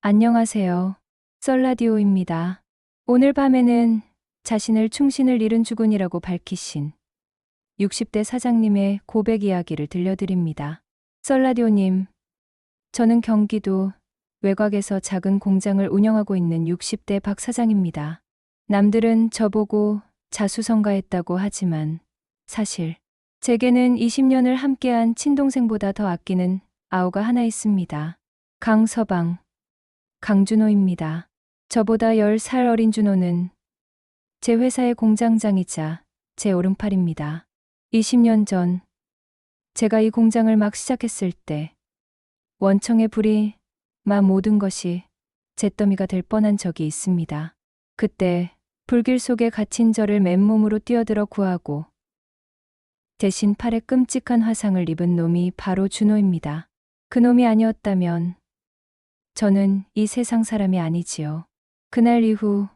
안녕하세요. 썰라디오입니다. 오늘 밤에는 자신을 충신을 잃은 주군이라고 밝히신 60대 사장님의 고백 이야기를 들려드립니다. 썰라디오님, 저는 경기도 외곽에서 작은 공장을 운영하고 있는 60대 박 사장입니다. 남들은 저보고 자수성가했다고 하지만 사실 제게는 20년을 함께한 친동생보다 더 아끼는 아우가 하나 있습니다. 강서방, 강준호입니다. 저보다 10살 어린 준호는 제 회사의 공장장이자 제 오른팔입니다. 20년 전 제가 이 공장을 막 시작했을 때 원청의 불이 모든 것이 잿더미가 될 뻔한 적이 있습니다. 그때 불길 속에 갇힌 저를 맨몸으로 뛰어들어 구하고 대신 팔에 끔찍한 화상을 입은 놈이 바로 준호입니다. 그 놈이 아니었다면 저는 이 세상 사람이 아니지요. 그날 이후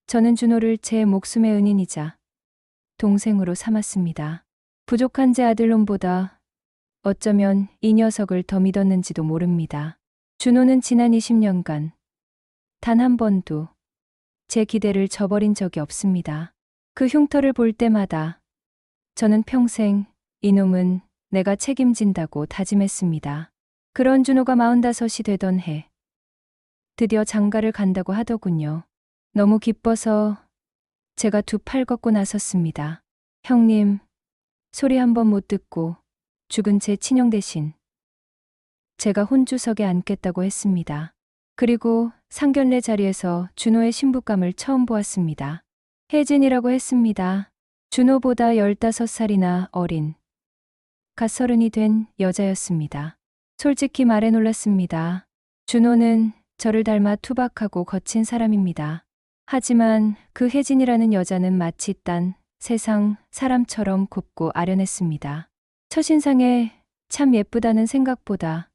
저는 준호를 제 목숨의 은인이자 동생으로 삼았습니다. 부족한 제 아들놈보다 어쩌면 이 녀석을 더 믿었는지도 모릅니다. 준호는 지난 20년간 단 한 번도 제 기대를 저버린 적이 없습니다. 그 흉터를 볼 때마다 저는 평생 이놈은 내가 책임진다고 다짐했습니다. 그런 준호가 45이 되던 해 드디어 장가를 간다고 하더군요. 너무 기뻐서 제가 두 팔 걷고 나섰습니다. 형님, 소리 한 번 못 듣고 죽은 제 친형 대신 제가 혼주석에 앉겠다고 했습니다. 그리고 상견례 자리에서 준호의 신부감을 처음 보았습니다. 혜진이라고 했습니다. 준호보다 15살이나 어린 갓 30이 된 여자였습니다. 솔직히 말해 놀랐습니다. 준호는 저를 닮아 투박하고 거친 사람입니다. 하지만 그 혜진이라는 여자는 마치 딴 세상 사람처럼 곱고 아련했습니다. 첫인상에 참 예쁘다는 생각보다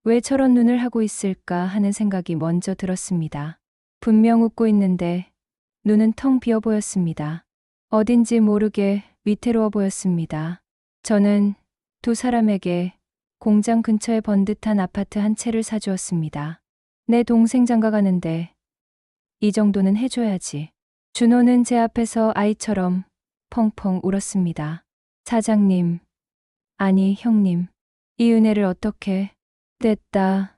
왜 저런 눈을 하고 있을까 하는 생각이 먼저 들었습니다. 분명 웃고 있는데 눈은 텅 비어 보였습니다. 어딘지 모르게 위태로워 보였습니다. 저는 두 사람에게 공장 근처에 번듯한 아파트 한 채를 사주었습니다. 내 동생 장가 가는데 이 정도는 해줘야지. 준호는 제 앞에서 아이처럼 펑펑 울었습니다. 사장님, 아니 형님, 이 은혜를 어떻게... 됐다.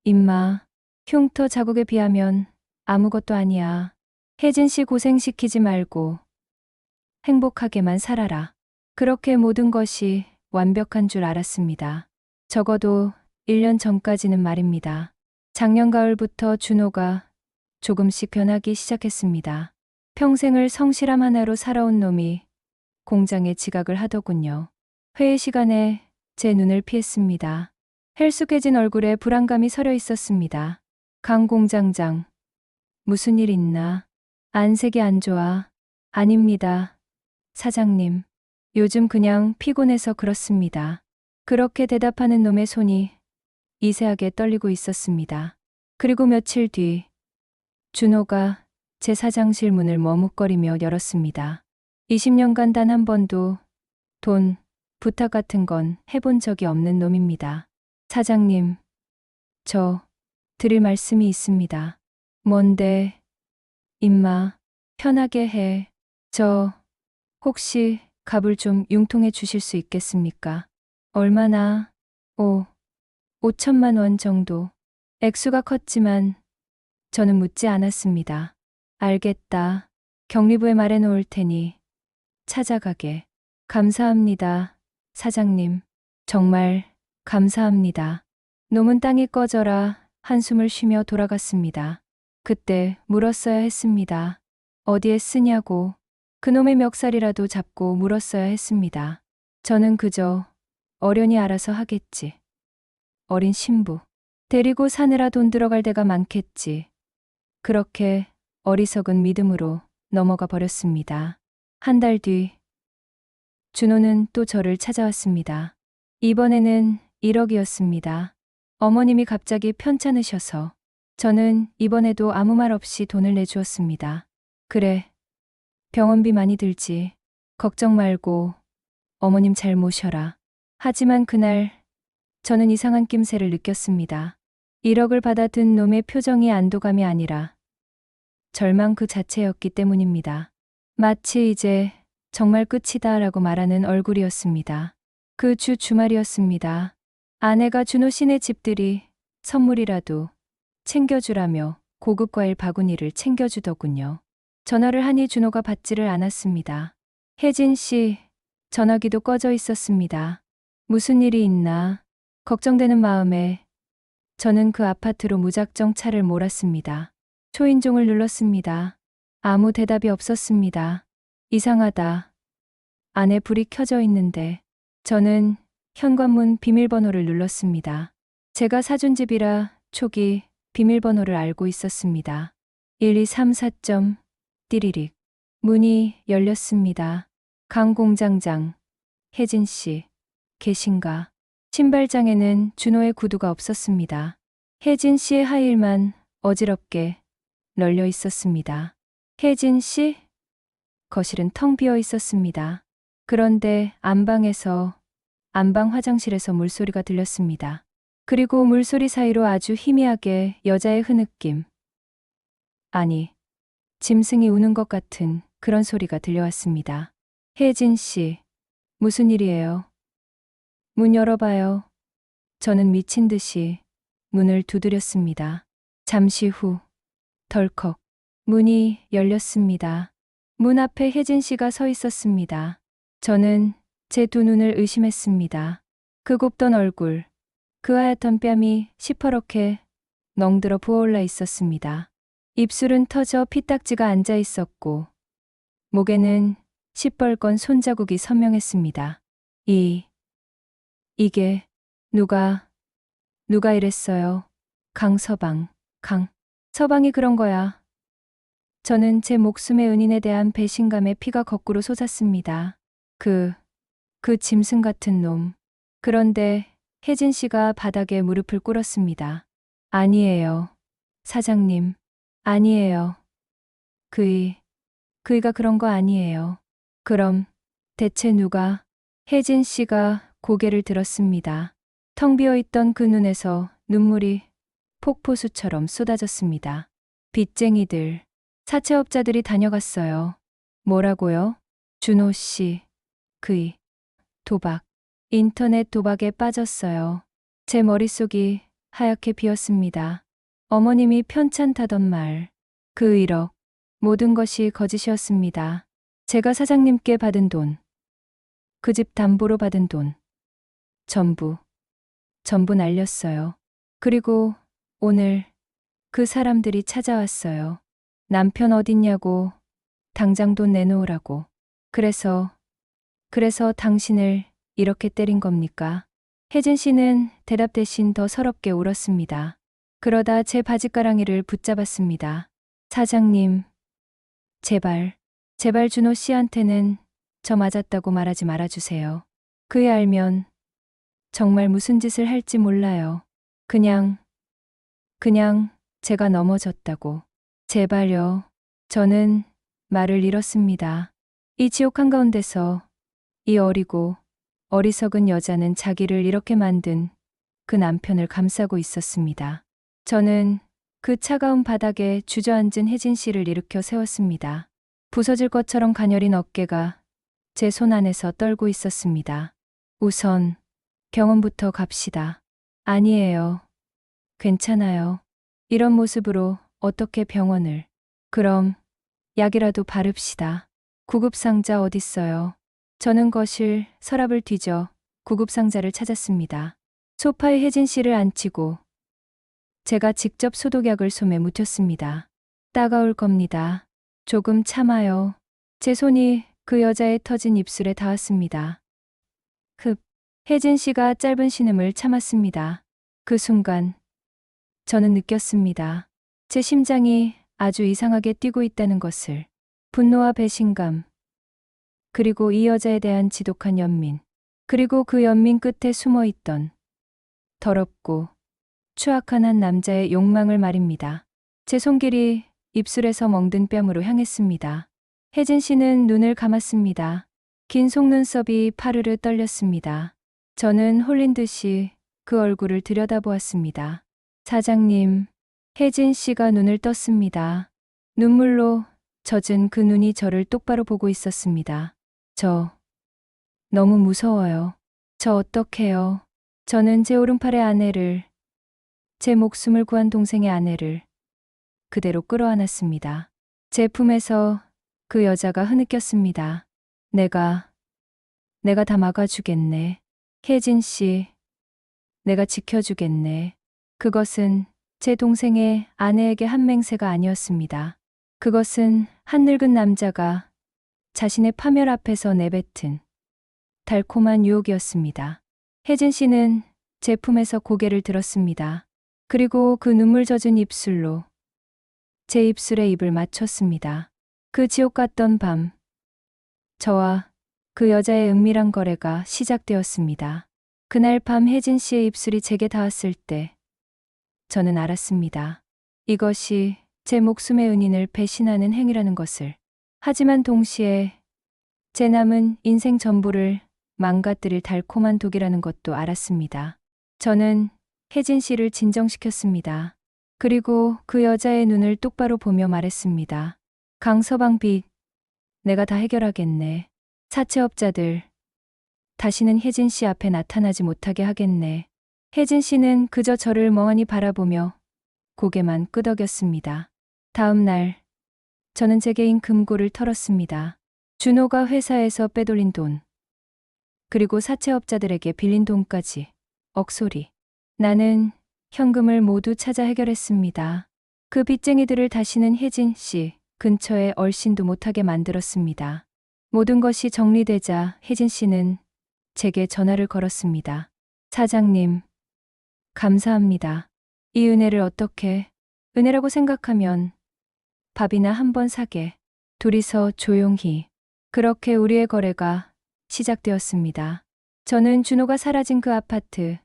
임마, 흉터 자국에 비하면 아무것도 아니야. 혜진 씨 고생시키지 말고 행복하게만 살아라. 그렇게 모든 것이 완벽한 줄 알았습니다. 적어도 1년 전까지는 말입니다. 작년 가을부터 준호가 조금씩 변하기 시작했습니다. 평생을 성실함 하나로 살아온 놈이 공장에 지각을 하더군요. 회의 시간에 제 눈을 피했습니다. 헬쑥해진 얼굴에 불안감이 서려 있었습니다. 강 공장장, 무슨 일 있나? 안색이 안 좋아. 아닙니다. 사장님, 요즘 그냥 피곤해서 그렇습니다. 그렇게 대답하는 놈의 손이 미세하게 떨리고 있었습니다. 그리고 며칠 뒤 준호가 제 사장실 문을 머뭇거리며 열었습니다. 20년간 단 한 번도 돈, 부탁 같은 건 해본 적이 없는 놈입니다. 사장님, 저 드릴 말씀이 있습니다. 뭔데? 임마, 편하게 해. 저 혹시 값을 좀 융통해 주실 수 있겠습니까? 얼마나? 5천만 원 정도. 액수가 컸지만 저는 묻지 않았습니다. 알겠다. 경리부에 말해 놓을 테니 찾아가게. 감사합니다. 사장님. 정말 감사합니다. 놈은 땅이 꺼져라 한숨을 쉬며 돌아갔습니다. 그때 물었어야 했습니다. 어디에 쓰냐고. 그놈의 멱살이라도 잡고 물었어야 했습니다. 저는 그저 어련히 알아서 하겠지. 어린 신부. 데리고 사느라 돈 들어갈 데가 많겠지. 그렇게 어리석은 믿음으로 넘어가 버렸습니다. 한 달 뒤 준호는 또 저를 찾아왔습니다. 이번에는 1억이었습니다. 어머님이 갑자기 편찮으셔서 저는 이번에도 아무 말 없이 돈을 내주었습니다. 그래, 병원비 많이 들지. 걱정 말고 어머님 잘 모셔라. 하지만 그날 저는 이상한 낌새를 느꼈습니다. 1억을 받아든 놈의 표정이 안도감이 아니라 절망 그 자체였기 때문입니다. 마치 이제 정말 끝이다 라고 말하는 얼굴이었습니다. 그 주말이었습니다. 아내가 준호 씨네 집들이 선물이라도 챙겨주라며 고급 과일 바구니를 챙겨주더군요. 전화를 하니 준호가 받지를 않았습니다. 혜진 씨, 전화기도 꺼져 있었습니다. 무슨 일이 있나 걱정되는 마음에 저는 그 아파트로 무작정 차를 몰았습니다. 초인종을 눌렀습니다. 아무 대답이 없었습니다. 이상하다. 안에 불이 켜져 있는데 저는 현관문 비밀번호를 눌렀습니다. 제가 사준 집이라 초기 비밀번호를 알고 있었습니다. 1234점 띠리릭. 문이 열렸습니다. 강 공장장, 혜진 씨, 계신가? 신발장에는 준호의 구두가 없었습니다. 혜진 씨의 하일만 어지럽게 널려 있었습니다. 혜진 씨? 거실은 텅 비어 있었습니다. 그런데 안방 화장실에서 물소리가 들렸습니다. 그리고 물소리 사이로 아주 희미하게 여자의 흐느낌. 아니, 짐승이 우는 것 같은 그런 소리가 들려왔습니다. 혜진 씨, 무슨 일이에요? 문 열어봐요. 저는 미친 듯이 문을 두드렸습니다. 잠시 후, 덜컥, 문이 열렸습니다. 문 앞에 혜진 씨가 서 있었습니다. 저는 제 두 눈을 의심했습니다. 그 곱던 얼굴, 그 하얗던 뺨이 시퍼렇게 멍들어 부어올라 있었습니다. 입술은 터져 피딱지가 앉아 있었고, 목에는 시뻘건 손자국이 선명했습니다. 이게, 누가 이랬어요. 서방이 그런 거야. 저는 제 목숨의 은인에 대한 배신감에 피가 거꾸로 솟았습니다. 그 짐승 같은 놈. 그런데 혜진 씨가 바닥에 무릎을 꿇었습니다. 아니에요. 사장님. 아니에요. 그이가 그런 거 아니에요. 그럼 대체 누가? 혜진 씨가 고개를 들었습니다. 텅 비어 있던 그 눈에서 눈물이 폭포수처럼 쏟아졌습니다. 빚쟁이들, 사채업자들이 다녀갔어요. 뭐라고요? 준호 씨, 인터넷 도박에 빠졌어요. 제 머릿속이 하얗게 비었습니다. 어머님이 편찮다던 말, 그 1억, 모든 것이 거짓이었습니다. 제가 사장님께 받은 돈, 그 집 담보로 받은 돈, 전부 날렸어요. 그리고 오늘 그 사람들이 찾아왔어요. 남편 어딨냐고, 당장 돈 내놓으라고. 그래서 당신을 이렇게 때린 겁니까? 혜진 씨는 대답 대신 더 서럽게 울었습니다. 그러다 제 바지가랑이를 붙잡았습니다. 사장님, 제발 준호 씨한테는 저 맞았다고 말하지 말아주세요. 그애 알면 정말 무슨 짓을 할지 몰라요. 그냥 제가 넘어졌다고. 제발요. 저는 말을 잃었습니다. 이 지옥 한가운데서 이 어리석은 여자는 자기를 이렇게 만든 그 남편을 감싸고 있었습니다. 저는 그 차가운 바닥에 주저앉은 혜진 씨를 일으켜 세웠습니다. 부서질 것처럼 가녀린 어깨가 제 손 안에서 떨고 있었습니다. 우선 병원부터 갑시다. 아니에요. 괜찮아요. 이런 모습으로 어떻게 병원을. 그럼 약이라도 바릅시다. 구급상자 어딨어요? 저는 거실 서랍을 뒤져 구급상자를 찾았습니다. 소파에 혜진 씨를 앉히고 제가 직접 소독약을 솜에 묻혔습니다. 따가울 겁니다. 조금 참아요. 제 손이 그 여자의 터진 입술에 닿았습니다. 혜진 씨가 짧은 신음을 참았습니다. 그 순간 저는 느꼈습니다. 제 심장이 아주 이상하게 뛰고 있다는 것을. 분노와 배신감, 그리고 이 여자에 대한 지독한 연민, 그리고 그 연민 끝에 숨어있던 더럽고 추악한 한 남자의 욕망을 말입니다. 제 손길이 입술에서 멍든 뺨으로 향했습니다. 혜진 씨는 눈을 감았습니다. 긴 속눈썹이 파르르 떨렸습니다. 저는 홀린 듯이 그 얼굴을 들여다보았습니다. 사장님, 혜진 씨가 눈을 떴습니다. 눈물로 젖은 그 눈이 저를 똑바로 보고 있었습니다. 저 너무 무서워요. 저 어떡해요. 저는 제 오른팔의 아내를, 제 목숨을 구한 동생의 아내를 그대로 끌어안았습니다. 제 품에서 그 여자가 흐느꼈습니다. 내가 다 막아주겠네. 혜진 씨, 내가 지켜주겠네. 그것은 제 동생의 아내에게 한 맹세가 아니었습니다. 그것은 한 늙은 남자가 자신의 파멸 앞에서 내뱉은 달콤한 유혹이었습니다. 혜진 씨는 제 품에서 고개를 들었습니다. 그리고 그 눈물 젖은 입술로 제 입술에 입을 맞췄습니다. 그 지옥 같던 밤, 저와 그 여자의 은밀한 거래가 시작되었습니다. 그날 밤 혜진 씨의 입술이 제게 닿았을 때 저는 알았습니다. 이것이 제 목숨의 은인을 배신하는 행위라는 것을. 하지만 동시에 제 남은 인생 전부를 망가뜨릴 달콤한 독이라는 것도 알았습니다. 저는 혜진 씨를 진정시켰습니다. 그리고 그 여자의 눈을 똑바로 보며 말했습니다. 강서방 빚, 내가 다 해결하겠네. 사채업자들, 다시는 혜진 씨 앞에 나타나지 못하게 하겠네. 혜진 씨는 그저 저를 멍하니 바라보며 고개만 끄덕였습니다. 다음 날, 저는 제 개인 금고를 털었습니다. 준호가 회사에서 빼돌린 돈, 그리고 사채업자들에게 빌린 돈까지, 억소리. 나는 현금을 모두 찾아 해결했습니다. 그 빚쟁이들을 다시는 혜진 씨 근처에 얼씬도 못하게 만들었습니다. 모든 것이 정리되자 혜진 씨는 제게 전화를 걸었습니다. 사장님, 감사합니다. 이 은혜를 어떻게, 은혜라고 생각하면 밥이나 한번 사게. 둘이서 조용히. 그렇게 우리의 거래가 시작되었습니다. 저는 준호가 사라진 그 아파트,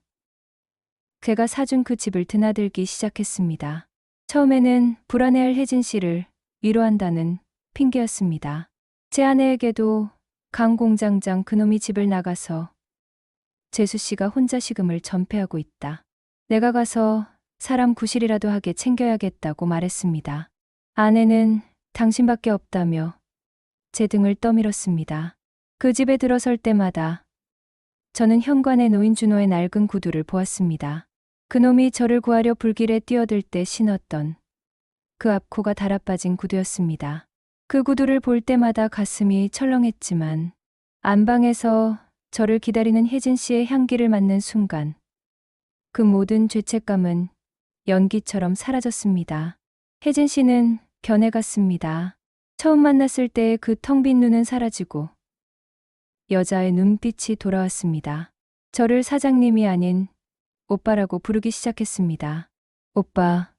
걔가 사준 그 집을 드나들기 시작했습니다. 처음에는 불안해할 혜진 씨를 위로한다는 핑계였습니다. 제 아내에게도 강공장장 그놈이 집을 나가서 재수 씨가 혼자 시금을 전폐하고 있다. 내가 가서 사람 구실이라도 하게 챙겨야겠다고 말했습니다. 아내는 당신밖에 없다며 제 등을 떠밀었습니다. 그 집에 들어설 때마다 저는 현관에 놓인 준호의 낡은 구두를 보았습니다. 그놈이 저를 구하려 불길에 뛰어들 때 신었던 그 앞코가 달아빠진 구두였습니다. 그 구두를 볼 때마다 가슴이 철렁했지만 안방에서 저를 기다리는 혜진 씨의 향기를 맡는 순간 그 모든 죄책감은 연기처럼 사라졌습니다. 혜진 씨는 변해갔습니다. 처음 만났을 때의 그 텅 빈 눈은 사라지고 여자의 눈빛이 돌아왔습니다. 저를 사장님이 아닌 오빠라고 부르기 시작했습니다. 오빠,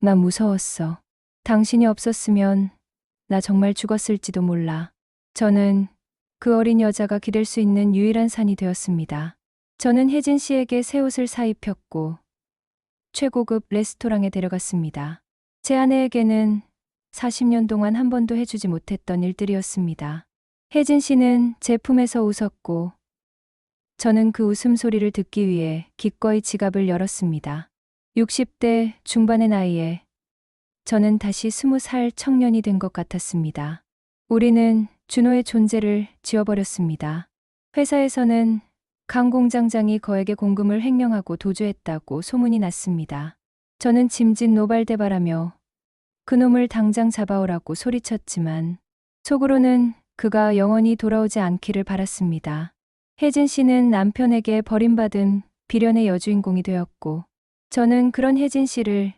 나 무서웠어. 당신이 없었으면 나 정말 죽었을지도 몰라. 저는 그 어린 여자가 기댈 수 있는 유일한 산이 되었습니다. 저는 혜진 씨에게 새 옷을 사입혔고 최고급 레스토랑에 데려갔습니다. 제 아내에게는 40년 동안 한 번도 해주지 못했던 일들이었습니다. 혜진 씨는 제 품에서 웃었고 저는 그 웃음소리를 듣기 위해 기꺼이 지갑을 열었습니다. 60대 중반의 나이에 저는 다시 20살 청년이 된 것 같았습니다. 우리는 준호의 존재를 지워버렸습니다. 회사에서는 강 공장장이 거액의 공금을 횡령하고 도주했다고 소문이 났습니다. 저는 짐짓 노발대발하며 그놈을 당장 잡아오라고 소리쳤지만 속으로는 그가 영원히 돌아오지 않기를 바랐습니다. 혜진 씨는 남편에게 버림받은 비련의 여주인공이 되었고 저는 그런 혜진 씨를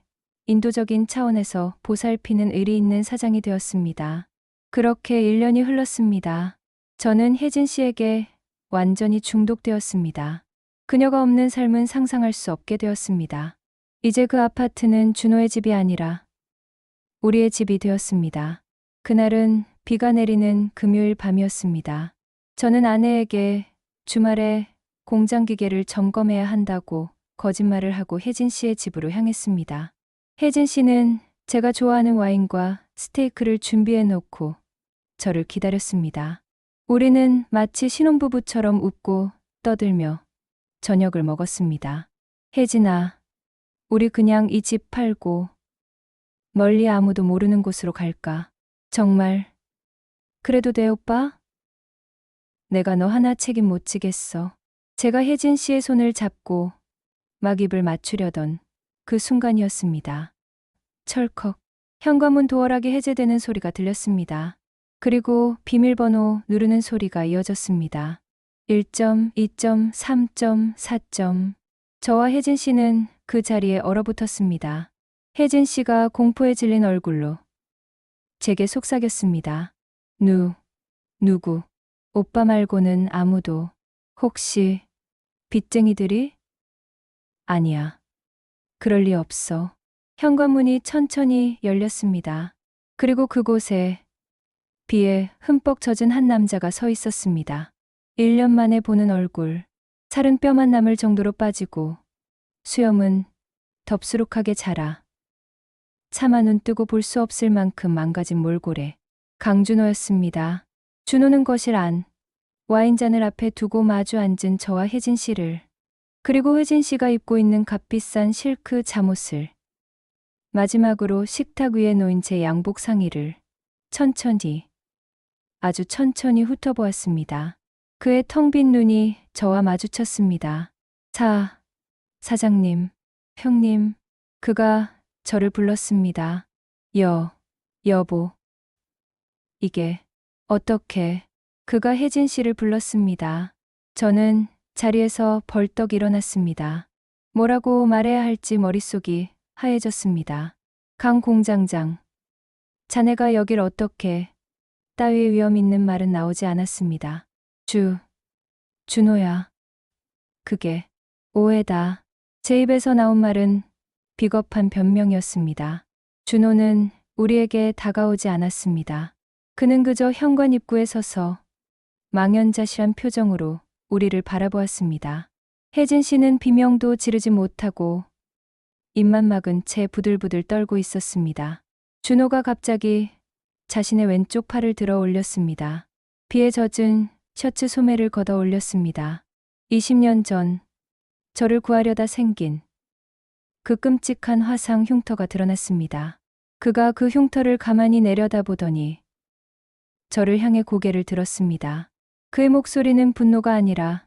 인도적인 차원에서 보살피는 의리 있는 사장이 되었습니다. 그렇게 1년이 흘렀습니다. 저는 혜진 씨에게 완전히 중독되었습니다. 그녀가 없는 삶은 상상할 수 없게 되었습니다. 이제 그 아파트는 준호의 집이 아니라 우리의 집이 되었습니다. 그날은 비가 내리는 금요일 밤이었습니다. 저는 아내에게 주말에 공장 기계를 점검해야 한다고 거짓말을 하고 혜진 씨의 집으로 향했습니다. 혜진 씨는 제가 좋아하는 와인과 스테이크를 준비해 놓고 저를 기다렸습니다. 우리는 마치 신혼부부처럼 웃고 떠들며 저녁을 먹었습니다. 혜진아, 우리 그냥 이 집 팔고 멀리 아무도 모르는 곳으로 갈까? 정말 그래도 돼, 오빠? 내가 너 하나 책임 못 지겠어. 제가 혜진 씨의 손을 잡고 막 입을 맞추려던 그 순간이었습니다. 철컥. 현관문 도어락이 해제되는 소리가 들렸습니다. 그리고 비밀번호 누르는 소리가 이어졌습니다. 1점, 2점, 3점, 4점. 저와 혜진 씨는 그 자리에 얼어붙었습니다. 혜진 씨가 공포에 질린 얼굴로 제게 속삭였습니다. 누구? 오빠 말고는 아무도. 혹시 빚쟁이들이? 아니야. 그럴 리 없어. 현관문이 천천히 열렸습니다. 그리고 그곳에 비에 흠뻑 젖은 한 남자가 서 있었습니다. 1년 만에 보는 얼굴. 살은 뼈만 남을 정도로 빠지고 수염은 덥수룩하게 자라 차마 눈 뜨고 볼 수 없을 만큼 망가진 몰골에 강준호였습니다. 준호는 거실 안 와인잔을 앞에 두고 마주 앉은 저와 혜진 씨를, 그리고 혜진 씨가 입고 있는 값비싼 실크 잠옷을, 마지막으로 식탁 위에 놓인 제 양복 상의를 천천히, 아주 천천히 훑어보았습니다. 그의 텅 빈 눈이 저와 마주쳤습니다. 사장님, 형님. 그가 저를 불렀습니다. 여보. 이게 어떻게? 그가 혜진 씨를 불렀습니다. 저는 자리에서 벌떡 일어났습니다. 뭐라고 말해야 할지 머릿속이 하얘졌습니다. 강 공장장. 자네가 여길 어떻게? 따위의 위험 있는 말은 나오지 않았습니다. 준호야. 그게 오해다. 제 입에서 나온 말은 비겁한 변명이었습니다. 준호는 우리에게 다가오지 않았습니다. 그는 그저 현관 입구에 서서 망연자실한 표정으로 우리를 바라보았습니다. 혜진 씨는 비명도 지르지 못하고 입만 막은 채 부들부들 떨고 있었습니다. 준호가 갑자기 자신의 왼쪽 팔을 들어 올렸습니다. 비에 젖은 셔츠 소매를 걷어 올렸습니다. 20년 전 저를 구하려다 생긴 그 끔찍한 화상 흉터가 드러났습니다. 그가 그 흉터를 가만히 내려다보더니 저를 향해 고개를 들었습니다. 그의 목소리는 분노가 아니라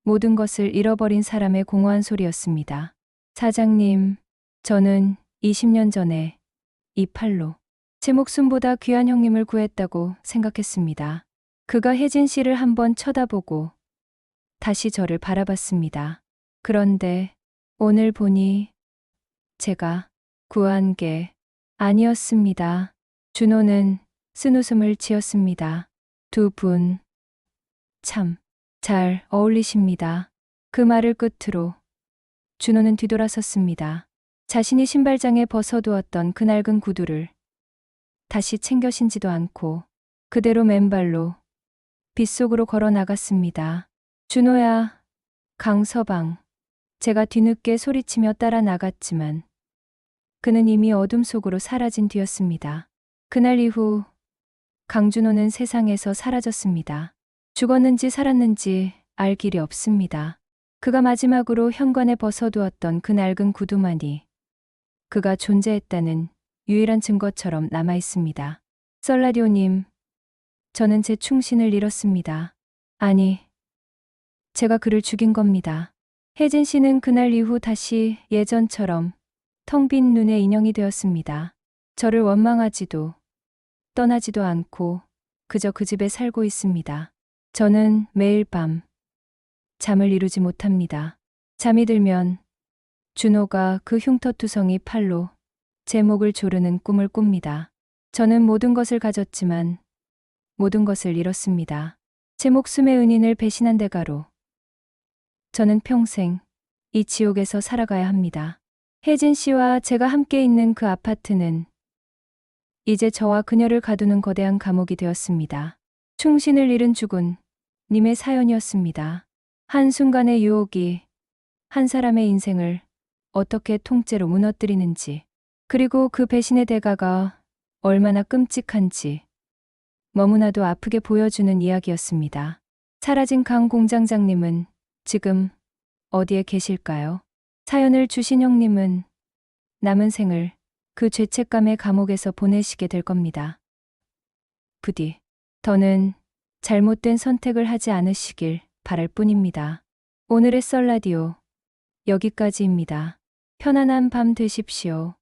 모든 것을 잃어버린 사람의 공허한 소리였습니다. 사장님, 저는 20년 전에 이 팔로 제 목숨보다 귀한 형님을 구했다고 생각했습니다. 그가 혜진 씨를 한번 쳐다보고 다시 저를 바라봤습니다. 그런데 오늘 보니 제가 구한 게 아니었습니다. 준호는 쓴웃음을 지었습니다. 두 분 참 잘 어울리십니다. 그 말을 끝으로 준호는 뒤돌아섰습니다. 자신이 신발장에 벗어두었던 그 낡은 구두를 다시 챙겨 신지도 않고 그대로 맨발로 빗속으로 걸어 나갔습니다. 준호야, 강서방. 제가 뒤늦게 소리치며 따라 나갔지만 그는 이미 어둠 속으로 사라진 뒤였습니다. 그날 이후 강준호는 세상에서 사라졌습니다. 죽었는지 살았는지 알 길이 없습니다. 그가 마지막으로 현관에 벗어두었던 그 낡은 구두만이 그가 존재했다는 유일한 증거처럼 남아 있습니다. 썰라디오님, 저는 제 충신을 잃었습니다. 아니, 제가 그를 죽인 겁니다. 혜진 씨는 그날 이후 다시 예전처럼 텅 빈 눈의 인형이 되었습니다. 저를 원망하지도 떠나지도 않고 그저 그 집에 살고 있습니다. 저는 매일 밤 잠을 이루지 못합니다. 잠이 들면 준호가 그 흉터투성이 팔로 제 목을 조르는 꿈을 꿉니다. 저는 모든 것을 가졌지만 모든 것을 잃었습니다. 제 목숨의 은인을 배신한 대가로 저는 평생 이 지옥에서 살아가야 합니다. 혜진 씨와 제가 함께 있는 그 아파트는 이제 저와 그녀를 가두는 거대한 감옥이 되었습니다. 충신을 잃은 죽은 님의 사연이었습니다. 한순간의 유혹이 한 사람의 인생을 어떻게 통째로 무너뜨리는지, 그리고 그 배신의 대가가 얼마나 끔찍한지 너무나도 아프게 보여주는 이야기였습니다. 사라진 강 공장장님은 지금 어디에 계실까요? 사연을 주신 형님은 남은 생을 그 죄책감의 감옥에서 보내시게 될 겁니다. 부디 더는 잘못된 선택을 하지 않으시길 바랄 뿐입니다. 오늘의 썰라디오 여기까지입니다. 편안한 밤 되십시오.